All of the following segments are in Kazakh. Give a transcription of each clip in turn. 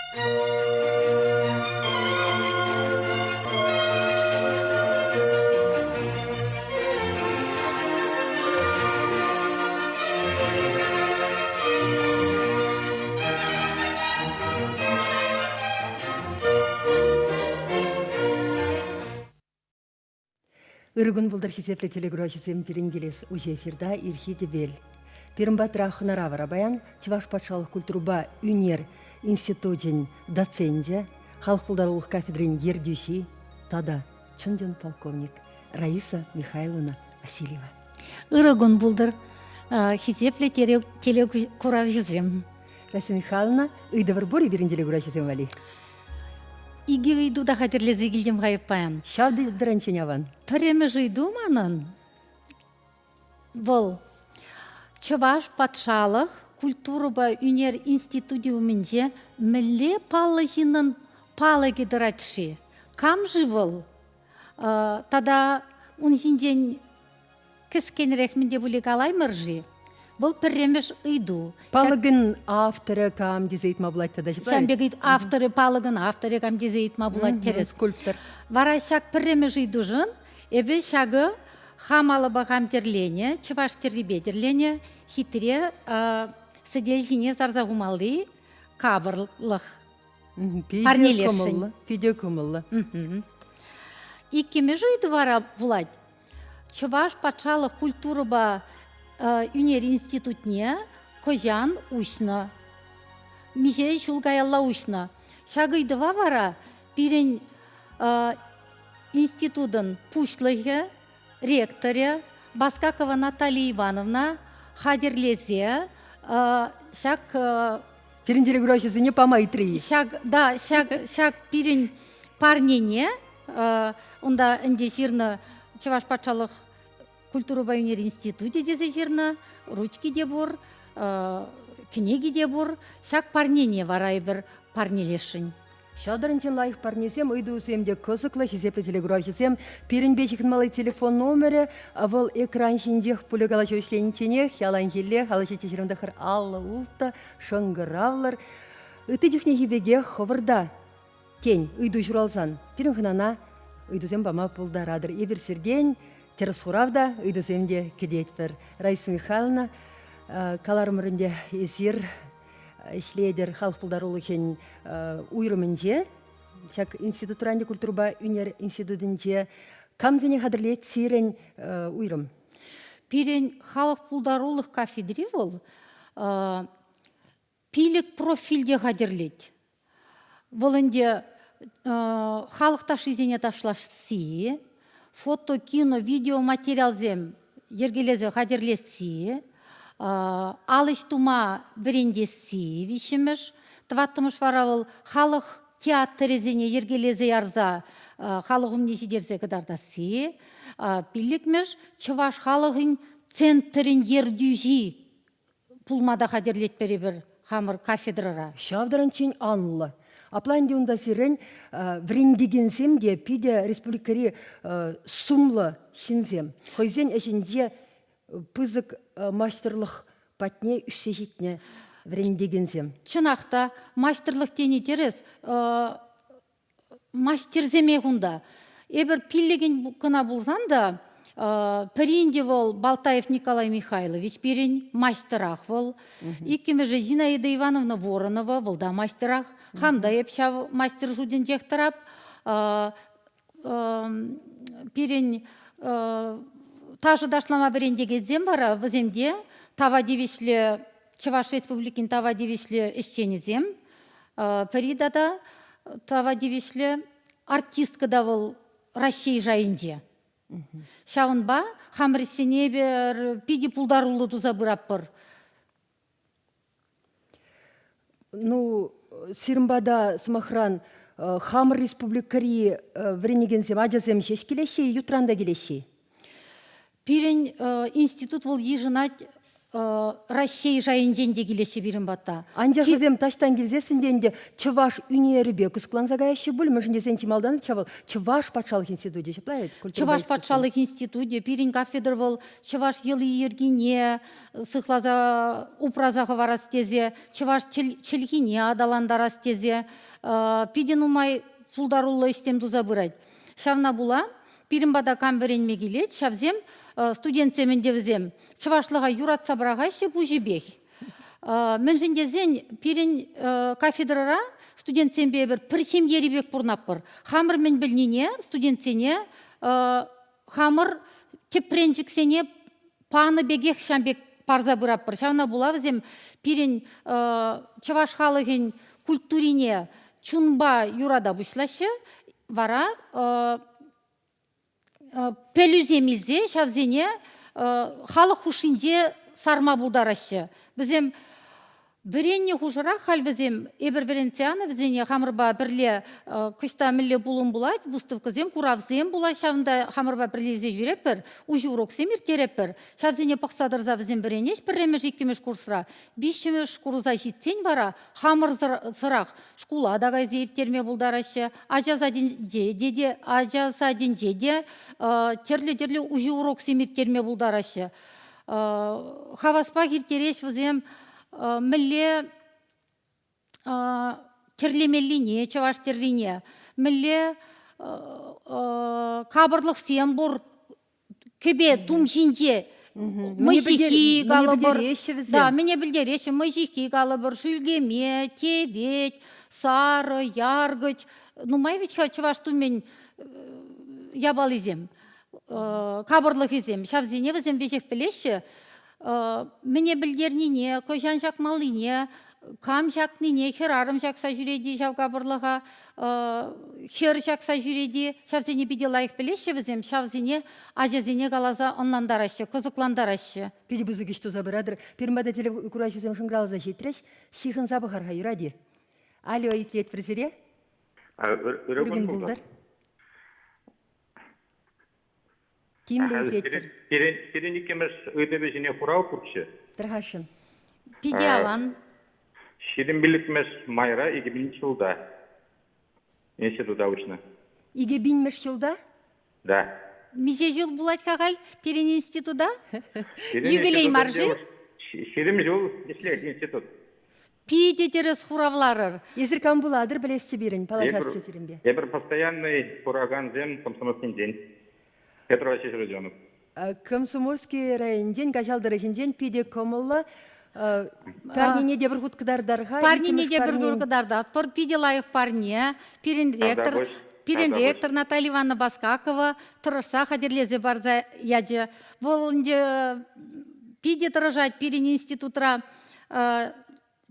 Иргун булдар хисепле телеграфисем пирингелес уже эфирда ирхи дебел. Пирмбатра хнаравара баян Чуваш патшалық культурба Үнер институтын доценже, халық пулдарулық кафедрин ердюши, тада чунжан полковник Раиса Михайловна Асилева. Иргун булдар хисепле телекуравизем. Раиса Михайловна, ыйдавар бори бирин телеграфисем вали. Иги ыйду да хатерлезе килдем хайып баян. Шавды дранченяван. Піремі жыйду манын. Бұл Чуваш патшалық культураба Үнер институты умінже мілі палығының палығы дыратши. Кам жывыл? Тада он жинжен кіскенірек менде бұлі қалай мұржи. Бұл піремеш ыйду. Палығын авторы кам дезейт мабулайт тада жіпай? Шамбегейт авторы палығын авторы кам дезейт мабулайт терес. Скульптор. Вара шак піремеш ыйду жын. Эбе шагы хамалы бағам терлені, чываш терребедерлене, хитре сыдел жіне зарзағумалы кабырлық. Парнелешін. Пиде көмілі. Иккеме жүйді вара владь. Чываш патшалық культураба Үнер институтне көжан ұшны. Меже шулғаялла ұшны. Шагыйдыва вара бірін институтын пушлығы, ректоры, Баскакова Наталья Ивановна, хадерлезе, шак... Пирин телеграфисі не помайтри. Шак пирин парнене, онда інде жерні Чуваш патшалық культураба Үнер институте дезе жерні, ручки де бұр, книги де бұр, шак парнене варай бір парнелешін. Шадарынчен лайық парнесем, үйдуысемде көзіклі хизеплі телеграфисем, пирин бешікін малай телефон номері, авыл экран шиндех пулі қалашы өшленченех, ялан хелле, қалашы чешірімдіқыр аллы ұлтта, шыңғыравлар. Үті жүхне хибеге ховырда. Кен, үйду жұралсан, пирин хынана, үйдусем бама пулдарадыр. Ебір сірден, теріс хуравда, үйдусемде кедет бір. Раиса Михайловна, каларымырынде езір, Шлейдер халық пулдарулы кен уйрымынже, шак институт ранде культурба Үнер институтынже, камзене хадырлет сирен уйрым? Пирен халық пулдарулық кафедри ол, пилік профильде хадырлет. Волынде халық ташызене ташлашсы, фото, кино, видео материалзем ергелезе хадырлетси, алыш тума бірендесі вишіміш, тваттымыш варавыл халық театрезіне ергелезе ярза халық умнеші дерзе кыдардасы, пилікміш Чуваш халығын центрін ердюжи пулмада хадерлет бері бір хамыр кафедрара. Шавдаран чен анлы. Апланде унда сирен врендегенсем де пиде республикари сумлы синзем. Хойзен әшінде пызык мастерлық патне үссешітне врендегенсем. Чынақта мастерлық тені терес мастерземе ғында. Эбір пиллеген кына болсан да, пірінде бол Балтаев Николай Михайлович берін мастерақ бол. Иккеме же Зинаида Ивановна Воронова волда мастерақ. Хамда епшав мастер жуден жектарап. Берін тажы дашлама бірендеге зем бара, віземде тава девешлі, Чуваш республикин тава девешлі ішчені зем. Перидада тава девешлі артистка да бол Россия жайынже. Шауынба, хамресене бер пиди пулдарулы туза бұрап бір. Ну, Сирмбада смахран хамр республикари вренегенсем аджасем шеш келеші, ютранда келеші? Пирен институт вол ежінат Россия жайын женде келеші берін бата. Анжақ өзем таштан келзесінденде Чуваш үнерібе күскланзагайшы бұл, мүшінде сен Тималданов чавал Чуваш патшалық институте шеплайет? Чуваш патшалық институте, пирин кафедр бол, Чуваш елі ергене, сықлаза упразағы варастезе, Чуваш челхине адаландарастезе, пиден умай пулдарулы істем дуза бұрайд. Шавна була, пирин бада камберенме келет, шавзем, студентсемен девзем. Чывашлыға юрат сабырағайшы бұ жебек. Мен жіндезен пирен кафедрара студентсембе бір пірсем еребек бұрнап бір. Хамыр мен білнене студентсене хамыр кепренжіксене паны бегек шамбек парза бұрап бір. Шауна бұла візем пирен чываш халығын культурине чунба юрада бұшлашы вара пелюземилзе шавзене халық хушинже сарма булдарашы. Бізем біренне хужыра хал бізем эберверенцианы бізене хамырба бірле күшта мілі булын булайд, выставкызем, куравзем булай шавында хамырба бірлезе жүреп бір, ұжы уроксем ертереп бір. Шавзене пақсадырза бізем біренеш, біремеш екемеш курсыра, бишемеш курза жетсен бара, хамыр зырақ, шкула дағайзе ертерме булдарашы, ажазаден жеде, терле-терле ұжы уроксем ертерме булдарашы. Хаваспа ертереш бізем мілі терлемеліне, чаваш терлине, мілі кабырлық сен бұр көбе тұм жинже, мұжики ғалыбыр, міне білдереші, мұжики ғалыбыр, шүлгеме, тевет, сары, яргыч, нумай ведь чаваш тұмен ябал изем, кабырлық изем, шавзене візем вежек білеші, Мене білдерніне, көжан жақмалыне, кам жақныне, херарым жақса жүреді жауға бұрлыға, хер жақса жүреді, шавзене біде лайық білеші візем, шавзене ажазене қалаза онландарашы, қызықландарашы. Пиди бізі кешту забырадыр. Пермада теле күрашызем шыңғралыза жетіреш, шиғын забығарға юради. Алло, итлет бірзіре? Үрген бұлдар. Переникемеш өйдебежіне құрау күрші. Тырғашын. Пиде алан. Шерін білікмеш майра 2000 жылда. Институтта учны. 2000 жылда? Да. Меже жыл бұлайт қағал перен институтда? Юбилей маржы? Шерім жыл еслер институт. Пиде терес хуравларыр. Езір кам бұладыр білесті берін, палашасы сетірінбе. Ебір постоянный ураган зем комсомольский день. Петр Васильевич Родионов. Комсомольский районден, качалдырыхінден пиде комылы, парнине де бір құткыдардарға. Парнине де бір құткыдарда. Пиде лайық парне, перен ректор Наталья Ивановна Баскакова, тұрышса қадерлезе барза яджы. Бұл пиде тұрыжат перен институтра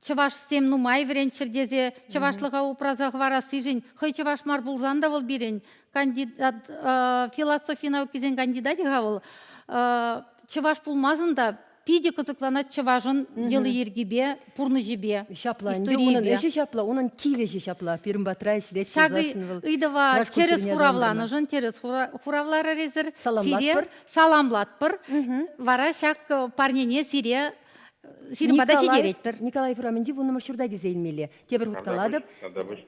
Чаваш сем нумай верен чердезе, чавашлыға упразағы варасы жын, хой чаваш мар бұлзанда бол берен, кандидат, философия наукизен кандидат ғавыл, чаваш бұлмазында, пиде қызықланат чавашын делы ергебе, пұрны жебе, история бе. Шапла, оның тивеші шапла, перім батрай шілет пұлзасын был. Идыва терес хуравланы жын, терес хуравлары резір, саламлатпыр, вара шак парнене сире, Николай Фураменди вунымыр шурда кезейнмелі. Тебір құткаладып,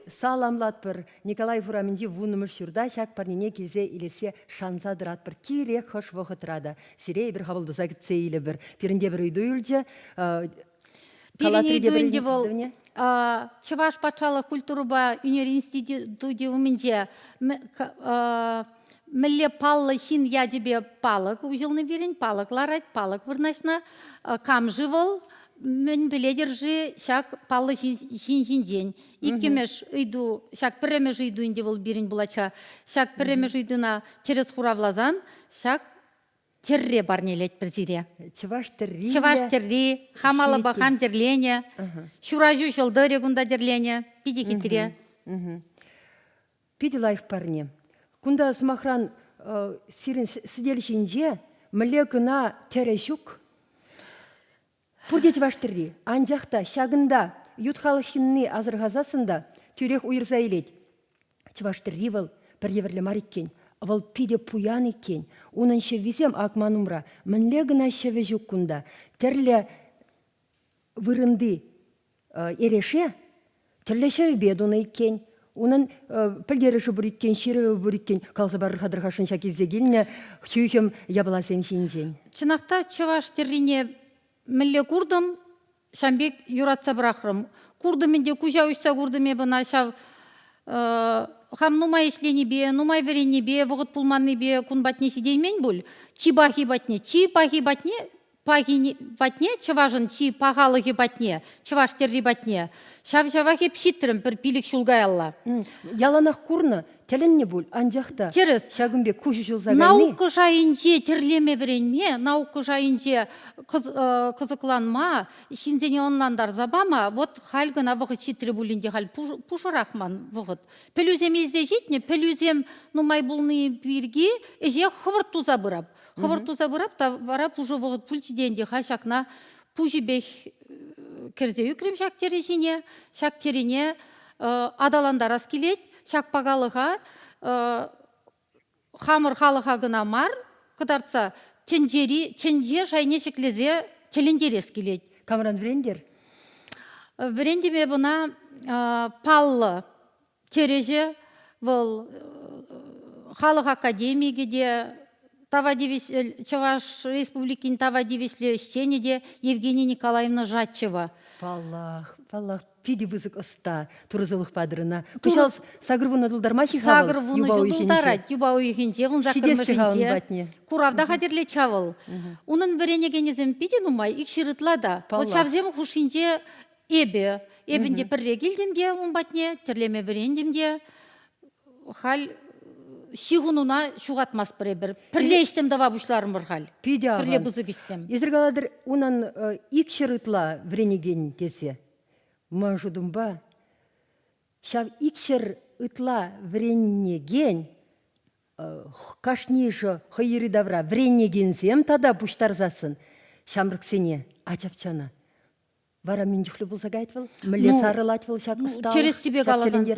саламлатпыр. Николай Фураменди вунымыр шурда шак парнине келзе илесе шансадыратпыр. Керек хош вғытрада. Сирей бір қабылдыса кетсейлі бір. Перінде бір үйді үлже. Перінде үйді бол. Чываш патшалық культуруба үнер институте өмінде Мілі палы шин ядебе палық, ұжылны верен палық ларайт, палық вырнашна, кам живыл, мен біледержі шак палы шин ден. Иккемеш үйду, шак піремеш үйду инде бол берін бұлача, шак піремеш үйдуна терес хуравлазан, шак терре барнелет бірзире. Чываш терри. Чываш терри, хамалы бахам терлене, шуражу жылды регунда терлене, пиде хитре. Пиде лайф парне. Кунда смахран сирен сиделшинже міле күна терешук. Пурдет ваштырри, анжақта, шагында, ютхалықшынны азырғазасында түрек уйырза елет. Чываштырри был, бір еверлі мариккен. Вал пиде пуян екен. Унын шевизем акманумра. Мінле гына шеве жүккунда. Терле вырынды ереше, терле шеве бедуна екен. Унын пілдеріші бір екен, шереве бір екен. Қалсы барыр қадырғашын шакезе келіне, хүйхем ябыласем шинжен. Чынақта чываш терлине мілле курдым, шамбек юратса бірақырым. Курдыменде күжа ұшса курдыме бұна шав хам нумай ишлени бе, нумай верени бе, вғыт пулманны бе, кун батне сидеймен бұл. Чи бахи батне, пахи батне, чыважын чи пағалығы батне, чываш терри батне. Шав-шавахе пшиттірім бір пилік шулгай алла. Яланақ курны, тәлінне бұл, анжақта. Терес. Шагымбек күші жылзағайны. Науқы жайынже терлеме веренме, науқы жайынже қызықланма, шинзене онландар забама, вот хальгына вғыт шиттірі бұлінде хал пушырақман вғыт. Пәлюземезде жетіне, пәлюзем нумай бұлны бірге, әже хывырт туза бұрап. Хывырт туза бұрап, та варап уже вғыт пүлчіденде хашақна пұжы бек керзе үкірім шак теріне адаландар аскелет, шак пағалыға хамыр халыға гына мар, қыдарца ченже шайне шеклезе телендерес келет. Камран врендер? Врендеме бұна паллы тереже бұл халық академигеде Чаваш Республикин Тавадивесле Щенеде Евгения Николаевна Жатчева. Валлах, пиди вызык оста, турызылық падырына. Кышалс сагырвуны дулдармаши хавал, Сагырвуны дулдарат, юба уйхенже, он закырмышынже. Куравда хадерлет хавал. Унын веренегенезем пиди нумай, ик шырытлада. Вот шавзем хушинже эбенде пірре келдемде, он батне, терлеме верендемде, хал Шигунуна шуғатмас бір. Пірле іштем дава бұшларым бір хал. Пиде ағам. Пірле бұзық ішсем. Езіргаладыр, унан ик шырытла вренеген десе. Мажудым ба. Шав ик шырытла вренеген, кашнейші хайыры давра вренегенсем тада бұштарзасын. Шамрыксене, ачапчана. Вара мен жүхлі болсақ айтвыл? Мүлі сарылатвыл шак ұсталық?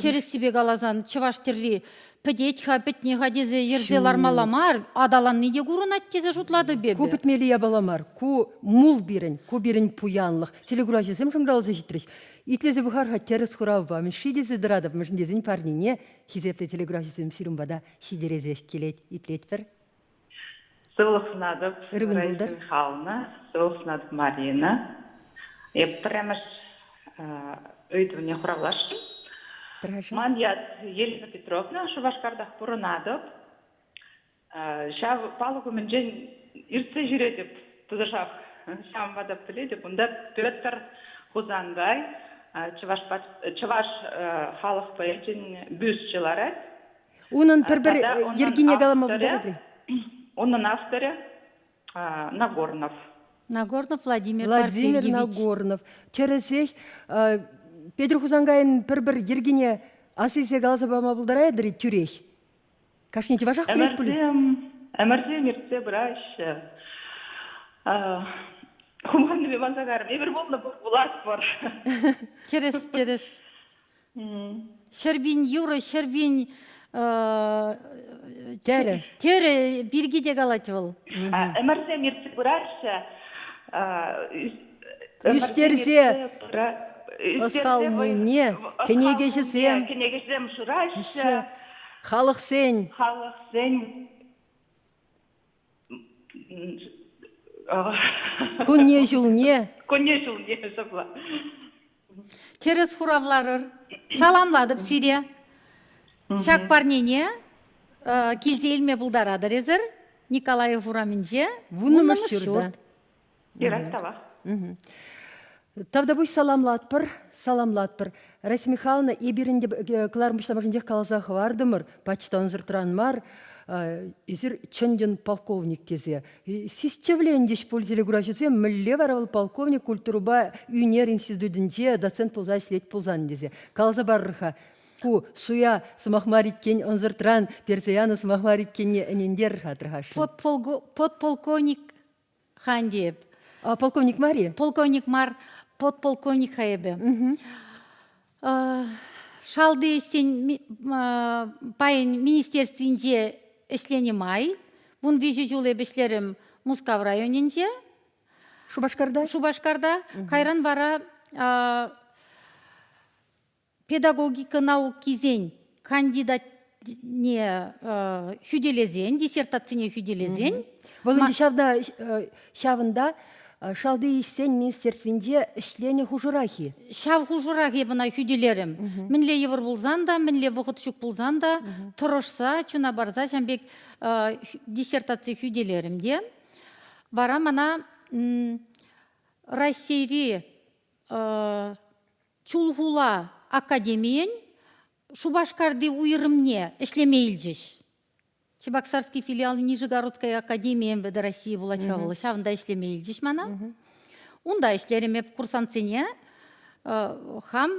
Терес себе галазан, чываш терли педетха, петнеха дезе ерзе лармаламар, адалан неде күрін аттезе жұтлады бебе. Ку пітмелі ябаламар, ку мул бірін, ку бірін пуянлық. Телегура жесем шымралзы житріш. Итлезе бұхарға терес құрау ба, мен шидезе дырадып, мүшін дезін парнине, хизепте телегура жесем сирым бада, шидерезе келет, итлет бір. Сылық сынадып, Раиса Михайловна, сылық сынадып Марина. Премеш өйдівіне құравлашым. Маньят Елена Петровна, Шувашкардақ бұрынадып. Шав палығы мінжен иртсе жүредіп, тұды шав шам бадап біледіп. Онда Петр Хузанбай, Чываш халық поэжін бюстчылары. Унын бір ергене галама бұдар Оның авторы Нагорнов. Нагорнов Владимир Нагорнов. Чересех Петр Хузангайын бір ергене асысе галаса бама бұлдара едірі түрек. Кашнеті вашақ білет бұлі? Әмірдем ерте біраш. Құманды базагарым. Ебір болны бұлас бар. Терес. Шербин Юра, Шербин Тере биргиде галатывыл. Әмірдем ерте біраш. Үстерзе Осталмыне, кенегешесем. Кенегешесем шураш. Халық сен. Күнне жылне. Жабла. Терес хуравларыр. Саламладып Сирия. Шак парнене, келзе елме бұлдарадыр езір. Николаев Ураминже. Вунымы шүрді. Ираттава. Тавда бұш саламлатпыр. Раиса Михайловна еберінде кыларым бұштамажын жек қалазағы вардымыр. Почта онзыр тұранмар. Езір чөнден полковник тезе. Сисчевлен деш пользелі күрашысе, мүлле баравыл полковник культуруба үйнер институтынже доцент пулза ішлет пулзан дезе. Қалаза барырға. Ку суя смахмариккен онзыр тұран, персияны смахмариккенне әнендер хатырғашы. Подполковник Хандиев. Полковник Мария? Полковник Мар, подполковник Хаебе. Шалды сен пайын министерствінде эшленемай. Бун вижу жуле бешлерим Мускав районинже, Шубашкарда? Шубашкарда. Кайран бара педагогика науки кандидат не хүделезен, диссертацияне хүделезен. Бұл енді шавында шалды иссен министерствінде ішлене хужурахи. Шав хужурахи бына хүделерім. Мінле евр болзан да, мінле вұқытшық болзан да, тұрышса, чуна барза, жамбек диссертация хүделерімде. Бара мана Россияри чулхула академиен Шубашкарды уйрымне ішлемейлжіш. Чебоксарский филиал Нижегородской академии МВД России была шавында ішлемейлжіш мана. Унда ішлерім еп курсантсене хам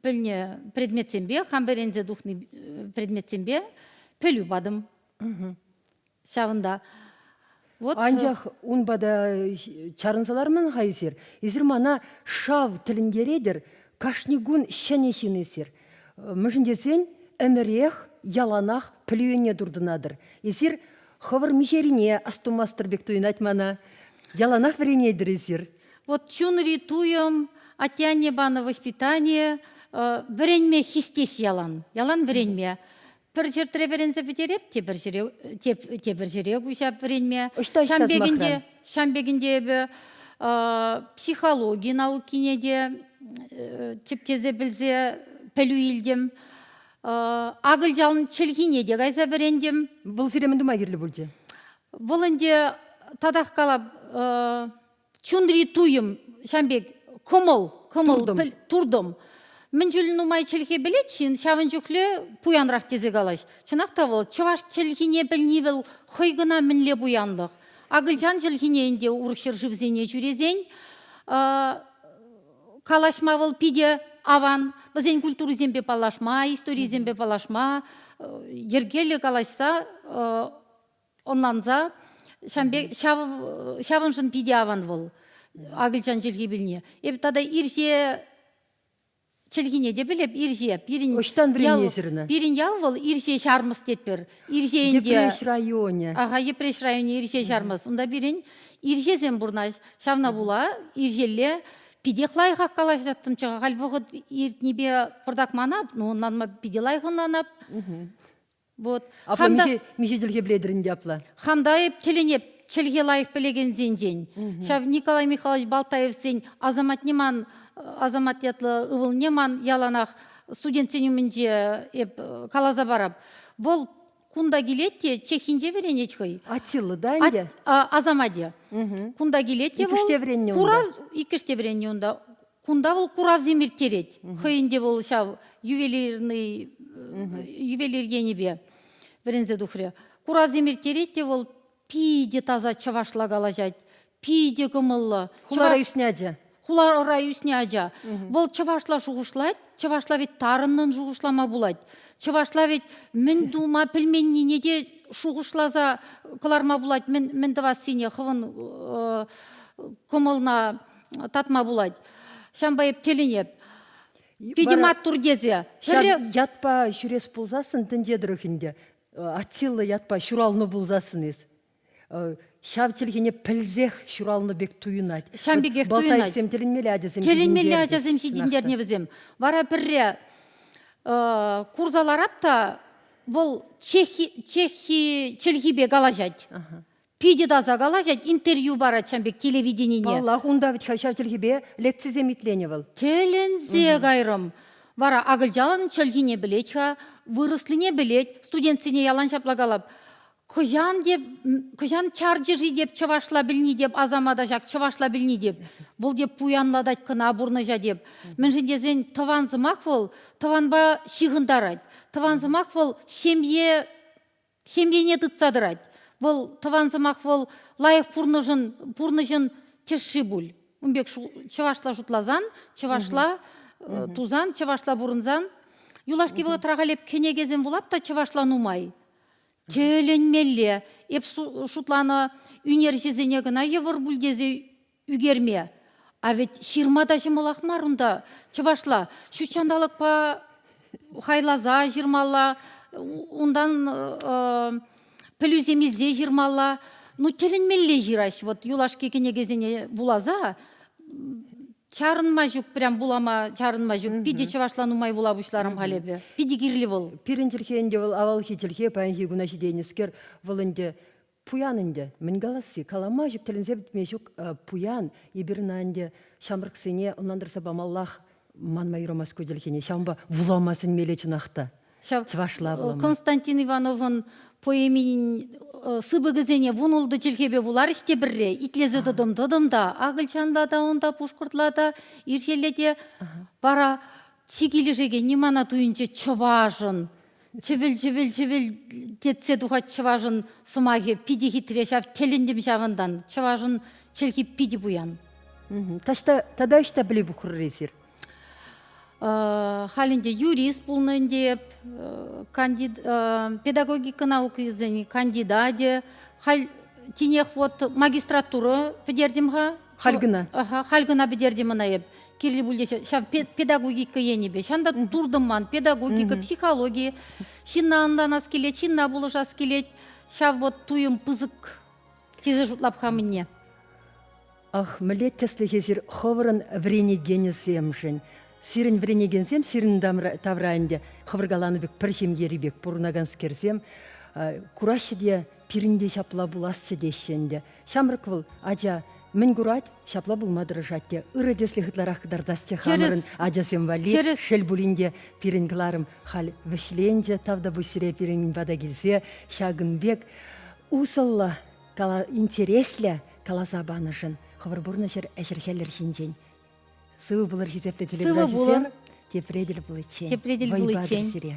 пілне предметсенбе, хам берензе духны предметсенбе пөлі бадым. Шавында. Анжақ унбада чарынсалармын хайсер. Изір мана шав тіліндередір, кашнигун шәнешін есер. Мүшіндесен әмірех, яланақ пілуене дұрдынадыр. Есер ховыр мишерине астумастыр бек туйнат мана. Яланақ веренедір есер. Вот чун ритуем, атяне бана воспитание, веренме хистеш ялан. Ялан веренме. Бір жер треверензе бетереп, те бір жере гушап веренме. Шамбегінде бі психология наукине де чептезе білзе пәлу елдем. Ағыл жалын челхине де ғайза верендем. Бұл зіремін думай керлі бұлде? Бұлінде тадақ қалап чундри туйым, шамбек, турдым. Мен жүлін умай челхе білетшін, шавын жүклі пуянрақ тезе қалаш. Шынақта бол, чываш челхине білневіл хойгына мінле буянлық. Ағылжан челхинеінде ұрықшыр жывзене жүрезен, калашмавыл пиде аван, бізен культуры зембе палашма, история зембе палашма, ергелі калашса, онланза, шавын жын пиде аван бол, ағылжан челхе біліне. Еп тада ирже челхине де біліп, ирже, Оштан бірін езіріні? Бірін ял бол, ирже шармыс детпір. Епреш районе. Аға, епреш районе ирже шармыс. Онда бірін иржезен бұрна шавна була, иржелі пиделай қаққала жаттым чыға. Қалбоғыд иртнебе пырдак манап, оннан ма пиделай ғынанап. Апа, межеделге біледірінде апла? Хамдайып, теленеп, челге лайық білеген зенжен. Шав Николай Михайлович Балтаев сен азаматнеман, азаматиятлы ывылнеман яланақ студентсенімінде калаза барап. Бұл кунда келетте чехинже веренет хой. Атилы да әнде? Азамаде. Кунда келетте бұл. Икіште веренне онда? Икіште веренне онда. Кунда бұл курав земір терет. Хойынде бұл шав ювелиргенебе верензе дұхре. Курав земір теретте бұл пиде таза чавашла қалажад. Пиде кымылы. Хулара үснәді? Хулара үснәді. Бұл чавашла жуғышлайды. Чавашла вет тарынның жуғышлама бұлайды. Чавашла вет мен дума пілменніне де шуғышлаза қыларма бұлайды. Мен дава сене қывын кымылына татма бұлайды. Шамбайып теленеп. Педемат турдезе. Ятпа жүрес бұлзасын діндедірігінде. Атилы ятпа шуралыны бұлзасын ез. Шавчылгене пілзех шуралыны бек туйынат. Шамбегек туйынат. Балтайсем теленмелі әдесем Теленмелі әдесем шедіндеріне бізем. Вара бірре курзаларапта бұл чехи галажад. Пиде даза галажад интервью барат шамбек телевиденине. Аллах, онда вит шавчылгебе лекцизе митлене был. Телензе гайрым. Вара ағылжалын чылгине білетха, вырыслыне білет, студентсіне ялан шаплагалап. Кыжан чарджыжи деп чывашла білні деп, азамада жак чывашла білні деп. Бұл деп пуянладать кына бурныжа деп. Мен жіндезен тыванзымақ бол, тыванба шиғындарад. Тыванзымақ бол семьене дытсадырад. Бұл тыванзымақ бол лайық пурныжын тешші бұл. Умбек чывашла жұтлазан, чывашла тузан, чывашла бурынзан. Юлашки вғы трағалеп кенегезен булап та чывашла нумай. Теленмелле, еп шутланы үнершезене гына евір бүлдезе үгерме. А ведь ширмада жымылақ марында чывашла. Шучандалық па хайлаза, жирмала, Ундан плюс емелзе жирмалла, ну теленмелле жираш, вот юлаш кекене кезене булаза, чарынма жүк прям булама чарынма жүк, пиде чавашланумай була бушларым халебе, пиде кирлі бол. Пиринчилхенде ол авал хичилхе паянхи гунаши дейнискер волынде пуянынде мінгаласы калама жүк тілінзе бітме жүк пуян ебірнанде шамрыксене онландырса бамаллах манма юромас көделхене шамба вуламасын меле чунахта. Чвашла булама. Константин Ивановын поэмин сыбыгызене вунулды челхебе булар іште бірре, итлезе дыдым-дыдымда, агылчанда онда пушкыртлада, иршеледе бара чигилежеге немана туйынче чыважын, чывіл детсе духа чыважын сымаге пиди хитре шав теліндім шавындан, чыважын челхи пиди буян. Тада ішта біле бұқыррезір. Халинде юрист булнын деп, педагогика науки зени кандидаде, тинех вот магистратура бедердимха. Хальгына. Хальгына бедердимына еп. Кирли булдеше, шав педагогика енебе. Шанда турдыман, педагогика, психология. Шинна андан аскелет, шинна булыш аскелет. Шав вот туйым пызык тизе жутлап хамыне. Ах, милет теслі кезір ховырын вренегенесемшін. Сирін вренегенсем, сирін таврайынде ховыргаланы бек піршемгері бек бұрынаган скерсем. Курашы де пирінде шапла буласчы дешенде. Шамрық бұл ажа мін курать шапла булмадыры жатте. Үрі деслі хытларақ кыдардасчы хамырын ажа симвали. Шел булінде пирінгларым хал вішленже тавда бұсыре пирін бада келсе. Шагын бек усалла интереслі калазабанышын. Ховыр бұрна жер әшірхелер шинжен. Сывы бұлыр хизепті телеграфисем, тепредел бұл ичен. Тепредел бұл ичен.